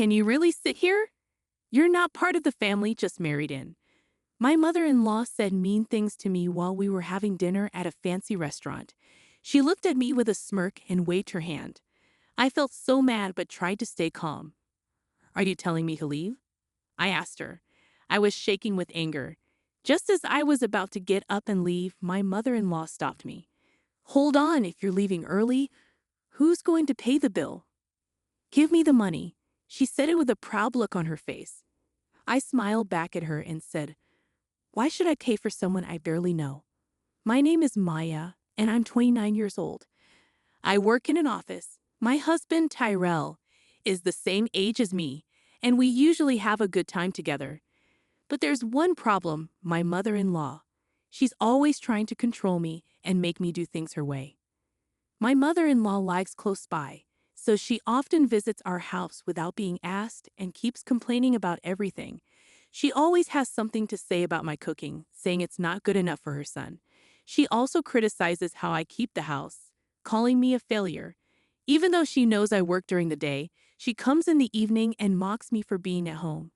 Can you really sit here? You're not part of the family, just married in. My mother-in-law said mean things to me while we were having dinner at a fancy restaurant. She looked at me with a smirk and waved her hand. I felt so mad but tried to stay calm. Are you telling me to leave? I asked her. I was shaking with anger. Just as I was about to get up and leave, my mother-in-law stopped me. Hold on, if you're leaving early, who's going to pay the bill? Give me the money. She said it with a proud look on her face. I smiled back at her and said, why should I pay for someone I barely know? My name is Maya, and I'm 29 years old. I work in an office. My husband, Tyrell, is the same age as me, and we usually have a good time together. But there's one problem, my mother-in-law. She's always trying to control me and make me do things her way. My mother-in-law lives close by, so she often visits our house without being asked and keeps complaining about everything. She always has something to say about my cooking, saying it's not good enough for her son. She also criticizes how I keep the house, calling me a failure. Even though she knows I work during the day, she comes in the evening and mocks me for being at home.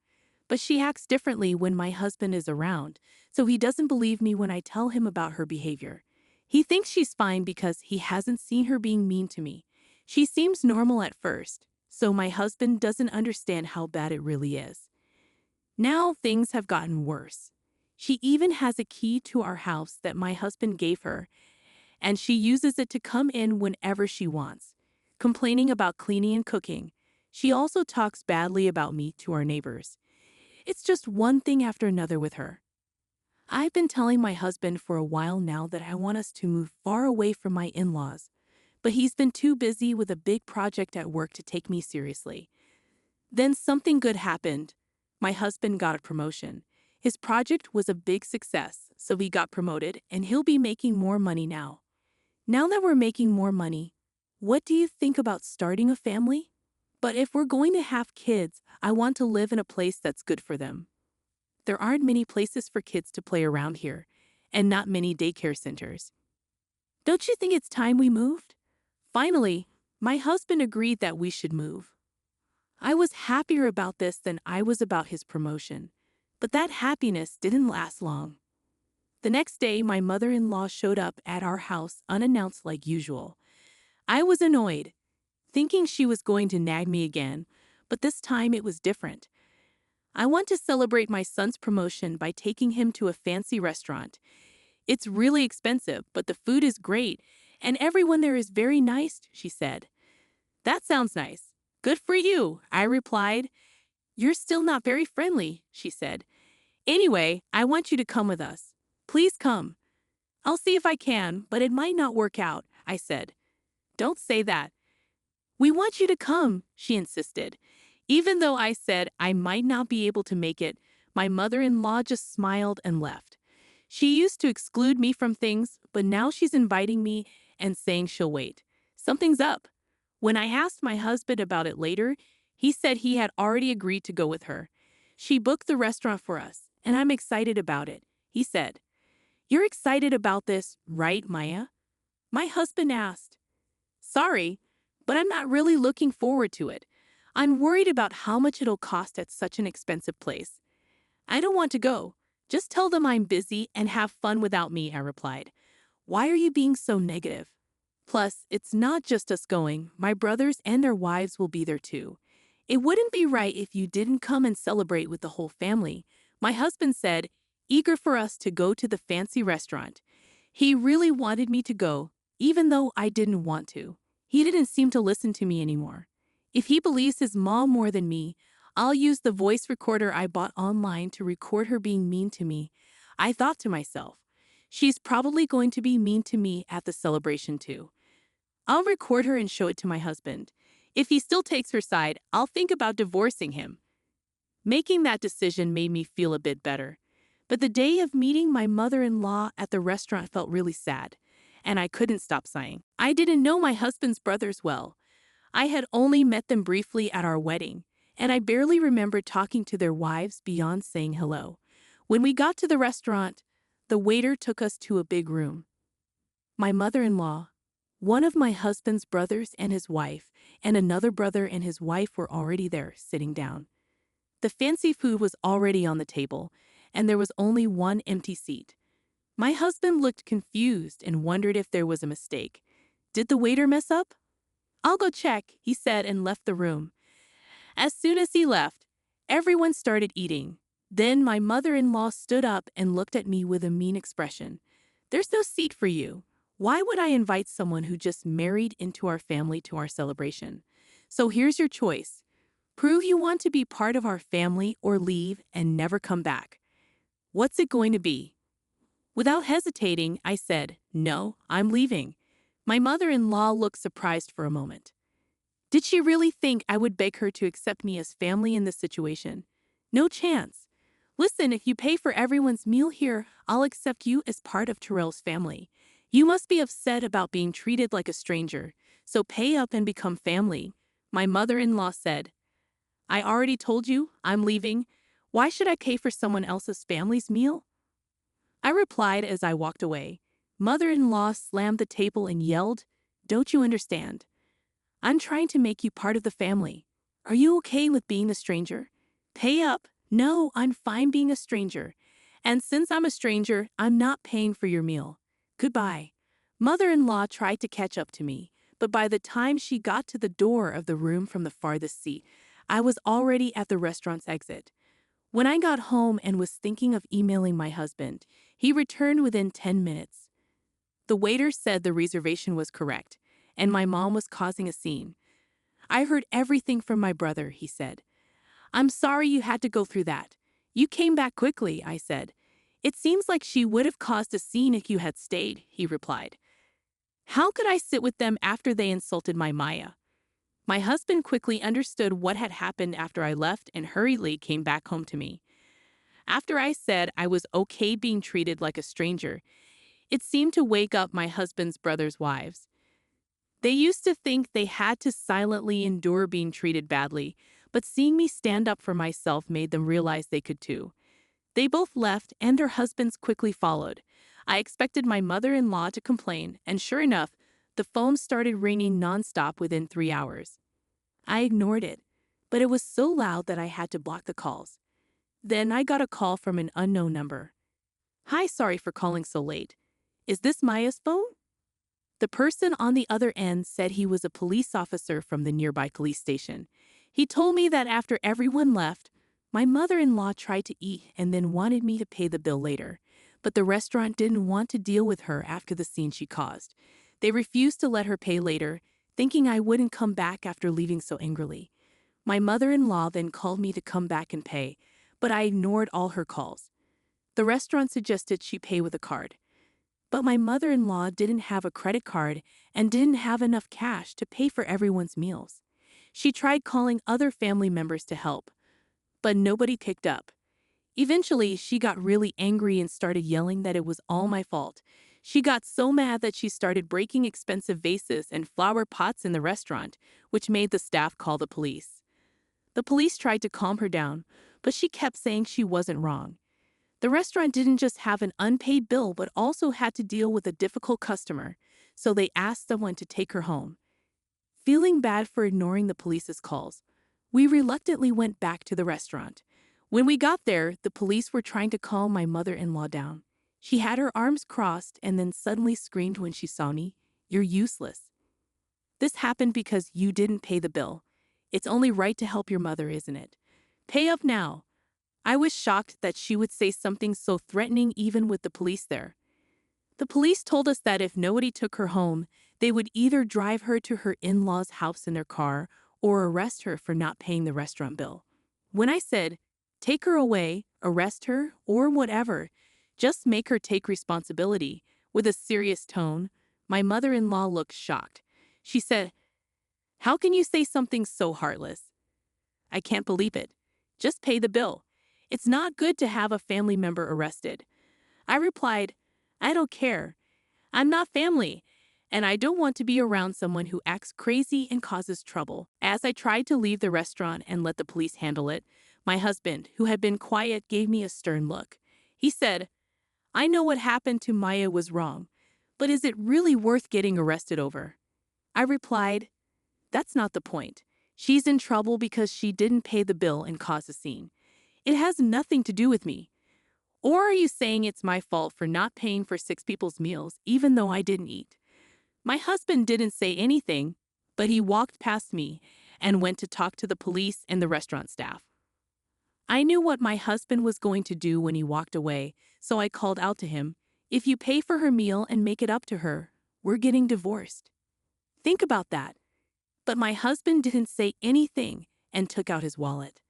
But she acts differently when my husband is around, so he doesn't believe me when I tell him about her behavior. He thinks she's fine because he hasn't seen her being mean to me. She seems normal at first, so my husband doesn't understand how bad it really is. Now things have gotten worse. She even has a key to our house that my husband gave her, and she uses it to come in whenever she wants, complaining about cleaning and cooking. She also talks badly about me to our neighbors. It's just one thing after another with her. I've been telling my husband for a while now that I want us to move far away from my in-laws, but he's been too busy with a big project at work to take me seriously. Then something good happened. My husband got a promotion. His project was a big success, so he got promoted and he'll be making more money now. Now that we're making more money, what do you think about starting a family? But if we're going to have kids, I want to live in a place that's good for them. There aren't many places for kids to play around here, and not many daycare centers. Don't you think it's time we moved? Finally, my husband agreed that we should move. I was happier about this than I was about his promotion, but that happiness didn't last long. The next day, my mother-in-law showed up at our house unannounced like usual. I was annoyed, thinking she was going to nag me again, but this time it was different. I want to celebrate my son's promotion by taking him to a fancy restaurant. It's really expensive, but the food is great, and everyone there is very nice, she said. That sounds nice. Good for you, I replied. You're still not very friendly, she said. Anyway, I want you to come with us. Please come. I'll see if I can, but it might not work out, I said. Don't say that. We want you to come, she insisted. Even though I said I might not be able to make it, my mother-in-law just smiled and left. She used to exclude me from things, but now she's inviting me and saying she'll wait. Something's up. When I asked my husband about it later, he said he had already agreed to go with her. She booked the restaurant for us, and I'm excited about it, he said. You're excited about this, right, Maya? My husband asked. Sorry, but I'm not really looking forward to it. I'm worried about how much it'll cost at such an expensive place. I don't want to go. Just tell them I'm busy and have fun without me, I replied. Why are you being so negative? Plus, it's not just us going. My brothers and their wives will be there too. It wouldn't be right if you didn't come and celebrate with the whole family, my husband said, eager for us to go to the fancy restaurant. He really wanted me to go, even though I didn't want to. He didn't seem to listen to me anymore. If he believes his mom more than me, I'll use the voice recorder I bought online to record her being mean to me. I thought to myself, she's probably going to be mean to me at the celebration too. I'll record her and show it to my husband. If he still takes her side, I'll think about divorcing him. Making that decision made me feel a bit better. But the day of meeting my mother-in-law at the restaurant felt really sad, and I couldn't stop sighing. I didn't know my husband's brothers well. I had only met them briefly at our wedding, and I barely remembered talking to their wives beyond saying hello. When we got to the restaurant, the waiter took us to a big room. My mother-in-law, One of my husband's brothers and his wife, and another brother and his wife were already there, sitting down. The fancy food was already on the table, and there was only one empty seat. My husband looked confused and wondered if there was a mistake. Did the waiter mess up? "I'll go check," he said and left the room. As soon as he left, everyone started eating. Then my mother-in-law stood up and looked at me with a mean expression. "There's no seat for you. Why would I invite someone who just married into our family to our celebration? So here's your choice. Prove you want to be part of our family or leave and never come back. What's it going to be?" Without hesitating, I said, "No, I'm leaving." My mother-in-law looked surprised for a moment. Did she really think I would beg her to accept me as family in this situation? No chance. "Listen, if you pay for everyone's meal here, I'll accept you as part of Terrell's family. You must be upset about being treated like a stranger, so pay up and become family," my mother-in-law said. "I already told you, I'm leaving. Why should I pay for someone else's family's meal?" I replied as I walked away. Mother-in-law slammed the table and yelled, "Don't you understand? I'm trying to make you part of the family. Are you okay with being a stranger? Pay up." "No, I'm fine being a stranger. And since I'm a stranger, I'm not paying for your meal. Goodbye." Mother-in-law tried to catch up to me, but by the time she got to the door of the room from the farthest seat, I was already at the restaurant's exit. When I got home and was thinking of emailing my husband, he returned within 10 minutes. The waiter said the reservation was correct, and my mom was causing a scene. "I heard everything from my brother," he said. "I'm sorry you had to go through that. You came back quickly," I said. "It seems like she would have caused a scene if you had stayed," he replied. "How could I sit with them after they insulted my Maya?" My husband quickly understood what had happened after I left and hurriedly came back home to me. After I said I was okay being treated like a stranger, it seemed to wake up my husband's brother's wives. They used to think they had to silently endure being treated badly, but seeing me stand up for myself made them realize they could too. They both left and their husbands quickly followed. I expected my mother-in-law to complain, and sure enough, the phone started ringing nonstop within 3 hours. I ignored it, but it was so loud that I had to block the calls. Then I got a call from an unknown number. "Hi, sorry for calling so late. Is this Maya's phone?" The person on the other end said he was a police officer from the nearby police station. He told me that after everyone left, my mother-in-law tried to eat and then wanted me to pay the bill later, but the restaurant didn't want to deal with her after the scene she caused. They refused to let her pay later, thinking I wouldn't come back after leaving so angrily. My mother-in-law then called me to come back and pay, but I ignored all her calls. The restaurant suggested she pay with a card. But my mother-in-law didn't have a credit card and didn't have enough cash to pay for everyone's meals. She tried calling other family members to help, but nobody picked up. Eventually, she got really angry and started yelling that it was all my fault. She got so mad that she started breaking expensive vases and flower pots in the restaurant, which made the staff call the police. The police tried to calm her down, but she kept saying she wasn't wrong. The restaurant didn't just have an unpaid bill but also had to deal with a difficult customer, so they asked someone to take her home. Feeling bad for ignoring the police's calls, we reluctantly went back to the restaurant. When we got there, the police were trying to calm my mother-in-law down. She had her arms crossed and then suddenly screamed when she saw me, "You're useless. This happened because you didn't pay the bill. It's only right to help your mother, isn't it? Pay up now." I was shocked that she would say something so threatening even with the police there. The police told us that if nobody took her home, they would either drive her to her in-laws' house in their car or arrest her for not paying the restaurant bill. When I said, "Take her away, arrest her, or whatever, just make her take responsibility," with a serious tone, my mother-in-law looked shocked. She said, "How can you say something so heartless? I can't believe it. Just pay the bill. It's not good to have a family member arrested." I replied, "I don't care. I'm not family, and I don't want to be around someone who acts crazy and causes trouble." As I tried to leave the restaurant and let the police handle it, my husband, who had been quiet, gave me a stern look. He said, "I know what happened to Maya was wrong, but is it really worth getting arrested over?" I replied, "That's not the point. She's in trouble because she didn't pay the bill and caused a scene. It has nothing to do with me. Or are you saying it's my fault for not paying for 6 people's meals even though I didn't eat?" My husband didn't say anything, but he walked past me and went to talk to the police and the restaurant staff. I knew what my husband was going to do when he walked away, so I called out to him, "If you pay for her meal and make it up to her, we're getting divorced." Think about that. But my husband didn't say anything and took out his wallet.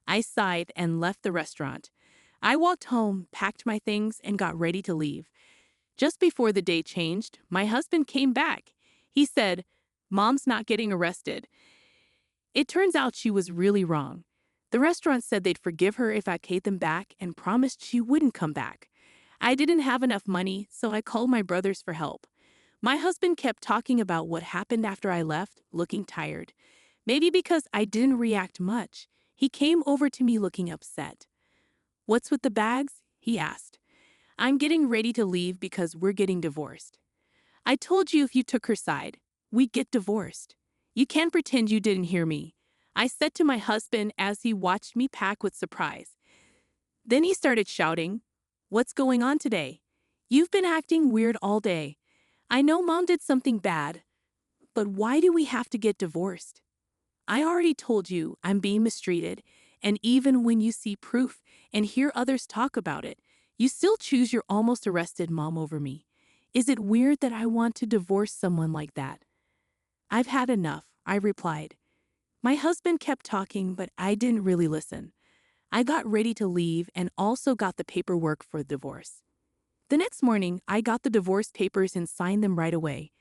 I sighed and left the restaurant. I walked home, packed my things, and got ready to leave. Just before the day changed, my husband came back. He said, "Mom's not getting arrested." It turns out she was really wrong. The restaurant said they'd forgive her if I paid them back and promised she wouldn't come back. I didn't have enough money, so I called my brothers for help. My husband kept talking about what happened after I left, looking tired. Maybe because I didn't react much, he came over to me looking upset. "What's with the bags?" he asked. "I'm getting ready to leave because we're getting divorced." "I told you if you took her side, we'd get divorced. You can't pretend you didn't hear me," I said to my husband as he watched me pack with surprise. Then he started shouting, "What's going on today? You've been acting weird all day. I know Mom did something bad, but why do we have to get divorced? I already told you I'm being mistreated, and even when you see proof and hear others talk about it, you still choose your almost arrested mom over me. Is it weird that I want to divorce someone like that?" "I've had enough," I replied. My husband kept talking, but I didn't really listen. I got ready to leave and also got the paperwork for the divorce. The next morning, I got the divorce papers and signed them right away.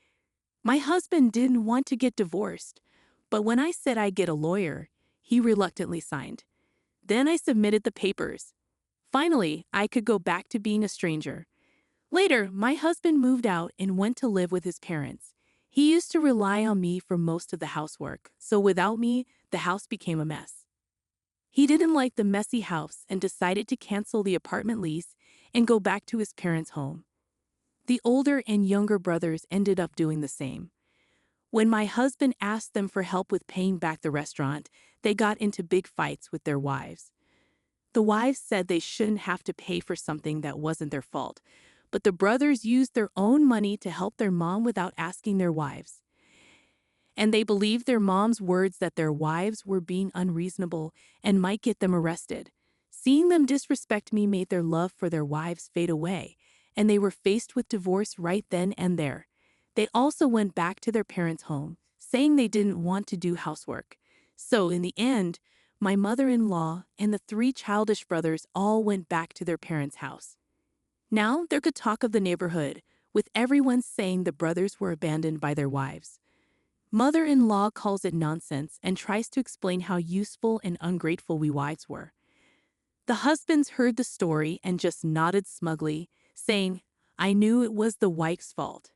My husband didn't want to get divorced, but when I said I'd get a lawyer, he reluctantly signed. Then I submitted the papers. Finally, I could go back to being a stranger. Later, my husband moved out and went to live with his parents. He used to rely on me for most of the housework, so without me, the house became a mess. He didn't like the messy house and decided to cancel the apartment lease and go back to his parents' home. The older and younger brothers ended up doing the same. When my husband asked them for help with paying back the restaurant, they got into big fights with their wives. The wives said they shouldn't have to pay for something that wasn't their fault, but the brothers used their own money to help their mom without asking their wives. And they believed their mom's words that their wives were being unreasonable and might get them arrested. Seeing them disrespect me made their love for their wives fade away, and they were faced with divorce right then and there. They also went back to their parents' home, saying they didn't want to do housework. So in the end, my mother-in-law and the 3 childish brothers all went back to their parents' house. Now there could talk of the neighborhood, with everyone saying the brothers were abandoned by their wives. Mother-in-law calls it nonsense and tries to explain how useful and ungrateful we wives were. The husbands heard the story and just nodded smugly, saying, "I knew it was the wife's fault."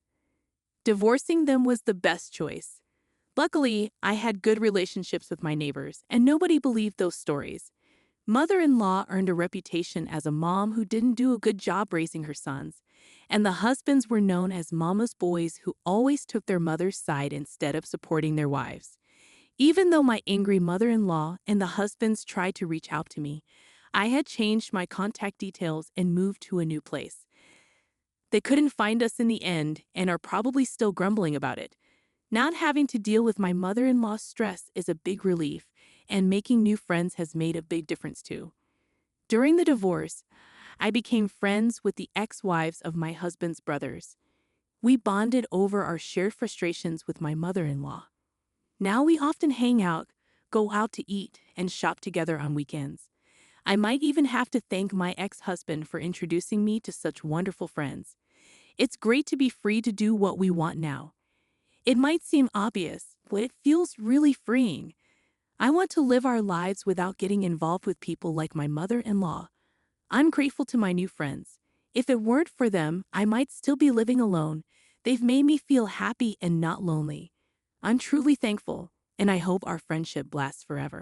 Divorcing them was the best choice. Luckily, I had good relationships with my neighbors, and nobody believed those stories. Mother-in-law earned a reputation as a mom who didn't do a good job raising her sons, and the husbands were known as mama's boys who always took their mother's side instead of supporting their wives. Even though my angry mother-in-law and the husbands tried to reach out to me, I had changed my contact details and moved to a new place. They couldn't find us in the end and are probably still grumbling about it. Not having to deal with my mother-in-law's stress is a big relief, and making new friends has made a big difference too. During the divorce, I became friends with the ex-wives of my husband's brothers. We bonded over our shared frustrations with my mother-in-law. Now we often hang out, go out to eat, and shop together on weekends. I might even have to thank my ex-husband for introducing me to such wonderful friends. It's great to be free to do what we want now. It might seem obvious, but it feels really freeing. I want to live our lives without getting involved with people like my mother-in-law. I'm grateful to my new friends. If it weren't for them, I might still be living alone. They've made me feel happy and not lonely. I'm truly thankful, and I hope our friendship lasts forever.